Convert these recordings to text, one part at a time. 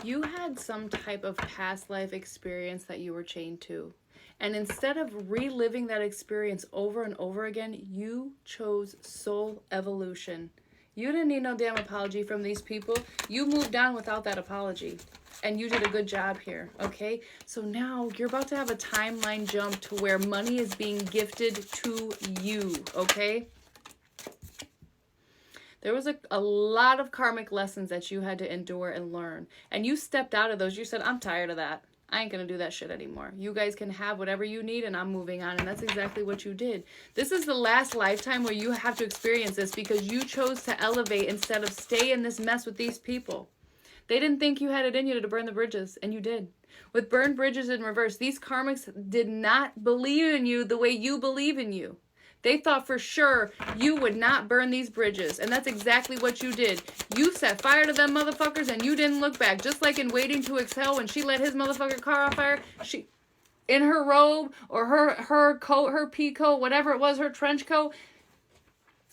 You had some type of past life experience that you were chained to. And instead of reliving that experience over and over again, you chose soul evolution. You didn't need no damn apology from these people. You moved on without that apology. And you did a good job here, okay? So now you're about to have a timeline jump to where money is being gifted to you, okay? There was a lot of karmic lessons that you had to endure and learn. And you stepped out of those. You said, I'm tired of that. I ain't going to do that shit anymore. You guys can have whatever you need and I'm moving on. And that's exactly what you did. This is the last lifetime where you have to experience this because you chose to elevate instead of stay in this mess with these people. They didn't think you had it in you to burn the bridges, and you did. With burned bridges in reverse, these karmics did not believe in you the way you believe in you. They thought for sure you would not burn these bridges. And that's exactly what you did. You set fire to them motherfuckers and you didn't look back. Just like in Waiting to Exhale when she let his motherfucking car on fire. She, in her robe or her coat, her pea coat, whatever it was, her trench coat,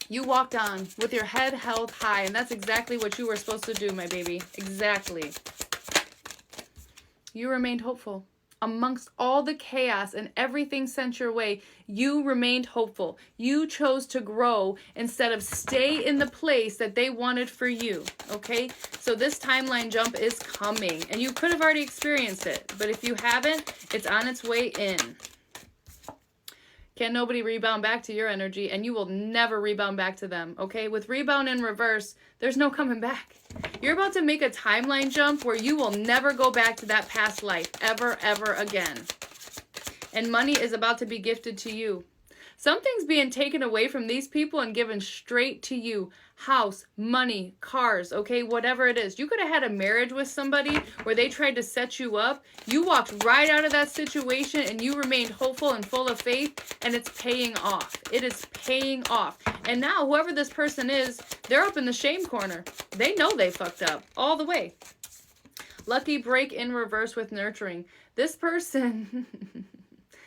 you walked on with your head held high. And that's exactly what you were supposed to do, my baby. Exactly. You remained hopeful. Amongst all the chaos and everything sent your way, you remained hopeful. You chose to grow instead of stay in the place that they wanted for you, okay? So this timeline jump is coming, and you could have already experienced it, but if you haven't, it's on its way in. Can't nobody rebound back to your energy, and you will never rebound back to them, okay? With rebound in reverse, there's no coming back. You're about to make a timeline jump where you will never go back to that past life ever, ever again. And money is about to be gifted to you. Something's being taken away from these people and given straight to you. House, money, cars, okay, whatever it is. You could have had a marriage with somebody where they tried to set you up. You walked right out of that situation and you remained hopeful and full of faith, and it's paying off. It is paying off. And now whoever this person is, they're up in the shame corner. They know they fucked up all the way. Lucky break in reverse with nurturing. This person...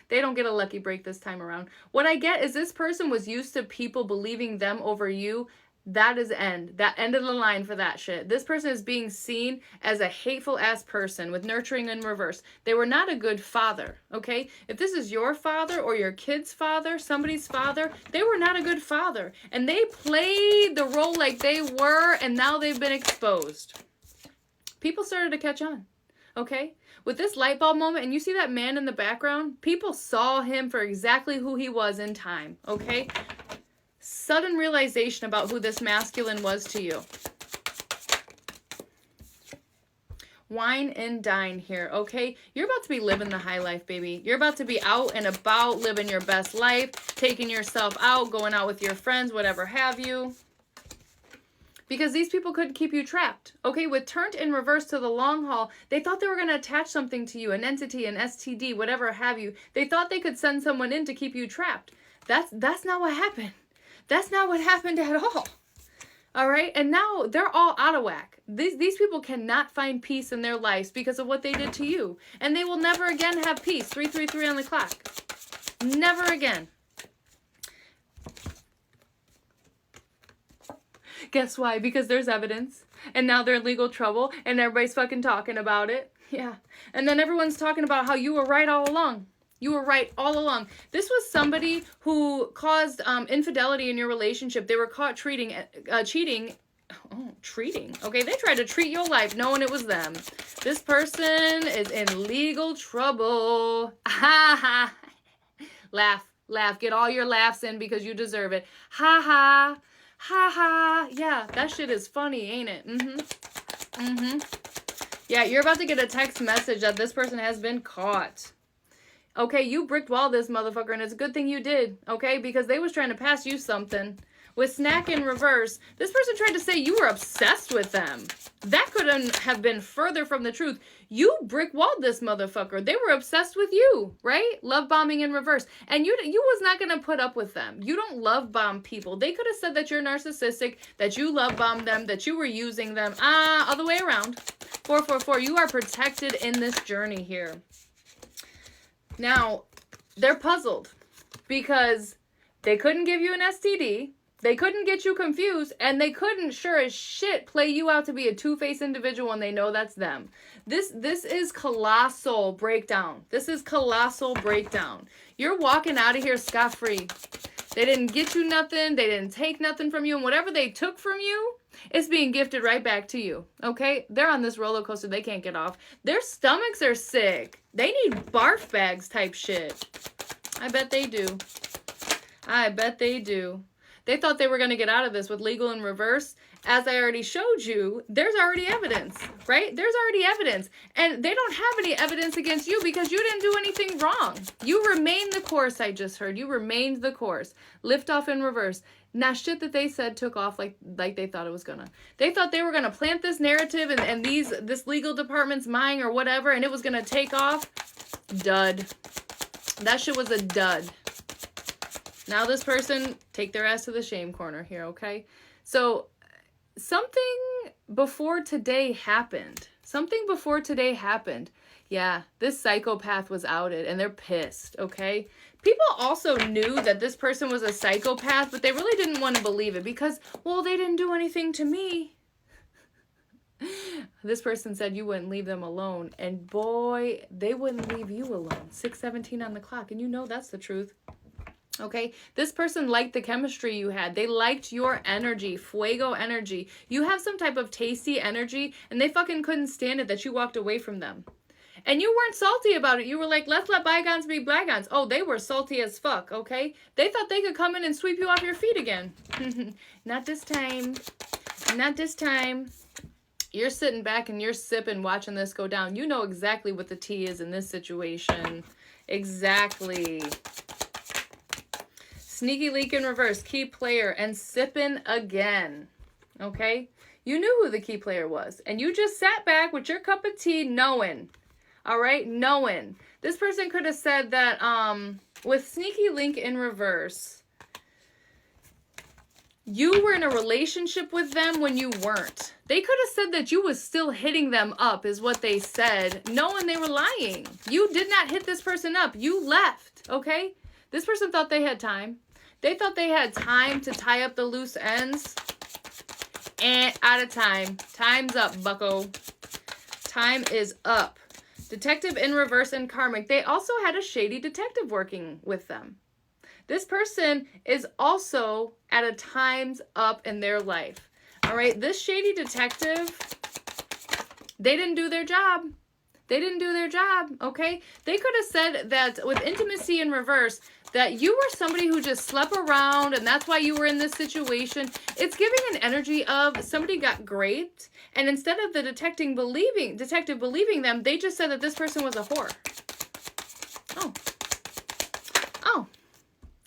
They don't get a lucky break this time around. What I get is this person was used to people believing them over you. That is end. That end of the line for that shit. This person is being seen as a hateful ass person with nurturing in reverse. They were not a good father, okay? If this is your father or your kid's father, somebody's father, they were not a good father. And they played the role like they were, and now they've been exposed. People started to catch on, okay? With this light bulb moment, and you see that man in the background, people saw him for exactly who he was in time, okay? Sudden realization about who this masculine was to you. Wine and dine here, okay? You're about to be living the high life, baby. You're about to be out and about, living your best life, taking yourself out, going out with your friends, whatever have you. Because these people couldn't keep you trapped. Okay, with turned in reverse to the long haul, they thought they were going to attach something to you, an entity, an STD, whatever have you. They thought they could send someone in to keep you trapped. That's not what happened. That's not what happened at all. All right, and now they're all out of whack. These people cannot find peace in their lives because of what they did to you. And they will never again have peace. 333 on the clock. Never again. Guess why? Because there's evidence. And now they're in legal trouble. And everybody's fucking talking about it. Yeah. And then everyone's talking about how you were right all along. You were right all along. This was somebody who caused infidelity in your relationship. They were caught cheating. Treating. Okay, they tried to treat your life knowing it was them. This person is in legal trouble. Ha ha. Laugh. Laugh. Get all your laughs in because you deserve it. Ha ha. Ha ha. Yeah, that shit is funny, ain't it? Yeah, you're about to get a text message that this person has been caught. Okay, you bricked wall this motherfucker, and it's a good thing you did, okay? Because they was trying to pass you something. With snack in reverse, this person tried to say you were obsessed with them. That couldn't have been further from the truth. You brick walled this motherfucker. They were obsessed with you, right? Love bombing in reverse. And you was not going to put up with them. You don't love bomb people. They could have said that you're narcissistic, that you love bombed them, that you were using them. Other way around. 444, you are protected in this journey here. Now, they're puzzled because they couldn't give you an STD. They couldn't get you confused, and they couldn't sure as shit play you out to be a two-faced individual when they know that's them. This is colossal breakdown. This is colossal breakdown. You're walking out of here scot-free. They didn't get you nothing. They didn't take nothing from you. And whatever they took from you, it's being gifted right back to you. Okay? They're on this roller coaster. They can't get off. Their stomachs are sick. They need barf bags type shit. I bet they do. I bet they do. They thought they were going to get out of this with legal in reverse. As I already showed you, there's already evidence, right? There's already evidence. And they don't have any evidence against you because you didn't do anything wrong. You remained the course, I just heard. You remained the course. Lift off in reverse. Now, shit that they said took off like they thought it was gonna. They thought they were gonna plant this narrative and this legal department's mind or whatever, and it was gonna take off. Dud. That shit was a dud. Now this person, take their ass to the shame corner here, okay? So, something before today happened. Something before today happened. Yeah, this psychopath was outed, and they're pissed, okay? People also knew that this person was a psychopath, but they really didn't want to believe it because, well, they didn't do anything to me. This person said you wouldn't leave them alone, and boy, they wouldn't leave you alone. 6:17 on the clock, and you know that's the truth. Okay, this person liked the chemistry you had. They liked your energy, fuego energy. You have some type of tasty energy, and they fucking couldn't stand it that you walked away from them. And you weren't salty about it. You were like, let's let bygones be bygones. Oh, they were salty as fuck, okay? They thought they could come in and sweep you off your feet again. Not this time. Not this time. You're sitting back and you're sipping, watching this go down. You know exactly what the tea is in this situation. Exactly. Sneaky leak in reverse, key player, and sipping again. Okay? You knew who the key player was. And you just sat back with your cup of tea knowing. All right? Knowing. This person could have said that with sneaky link in reverse, you were in a relationship with them when you weren't. They could have said that you was still hitting them up is what they said, knowing they were lying. You did not hit this person up. You left. Okay? This person thought they had time. They thought they had time to tie up the loose ends. And out of time. Time's up, bucko. Time is up. Detective in reverse and karmic. They also had a shady detective working with them. This person is also at a time's up in their life. All right? This shady detective, they didn't do their job. They didn't do their job, okay? They could have said that with intimacy in reverse, that you were somebody who just slept around and that's why you were in this situation. It's giving an energy of somebody got raped, and instead of the detective believing them, they just said that this person was a whore. Oh,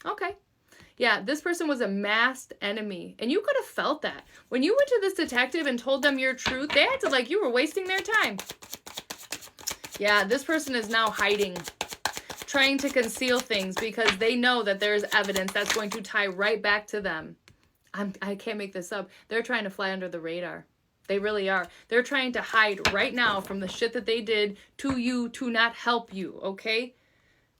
okay. Yeah, this person was a masked enemy, and you could have felt that. When you went to this detective and told them your truth, they acted like you were wasting their time. Yeah, this person is now hiding, trying to conceal things because they know that there is evidence that's going to tie right back to them. I can't make this up. They're trying to fly under the radar. They really are. They're trying to hide right now from the shit that they did to you to not help you, okay?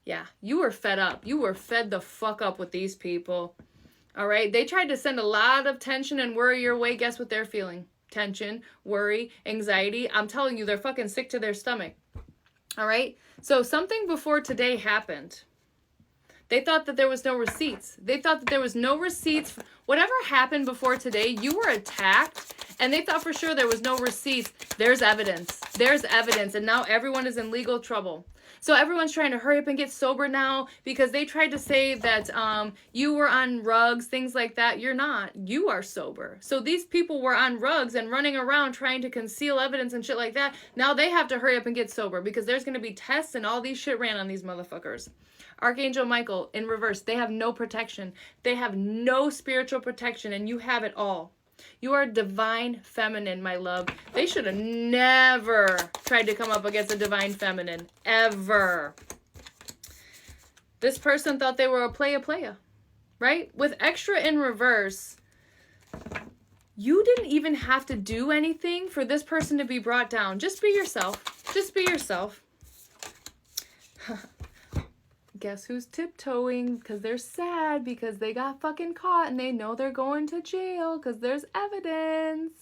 Yeah, you were fed up. You were fed the fuck up with these people. All right? They tried to send a lot of tension and worry your way. Guess what they're feeling? Tension, worry, anxiety. I'm telling you, they're fucking sick to their stomach. All right? So something before today happened. They thought that there was no receipts. They thought that there was no receipts. Whatever happened before today, you were attacked, and they thought for sure there was no receipts. There's evidence. There's evidence, and now everyone is in legal trouble. So everyone's trying to hurry up and get sober now because they tried to say that you were on drugs, things like that. You're not. You are sober. So these people were on drugs and running around trying to conceal evidence and shit like that. Now they have to hurry up and get sober because there's going to be tests and all these shit ran on these motherfuckers. Archangel Michael in reverse. They have no protection. They have no spiritual protection, and you have it all. You are divine feminine, my love. They should have never tried to come up against a divine feminine. Ever. This person thought they were a playa, right? With extra in reverse, you didn't even have to do anything for this person to be brought down. Just be yourself. Just be yourself. Guess who's tiptoeing? Because they're sad because they got fucking caught and they know they're going to jail because there's evidence.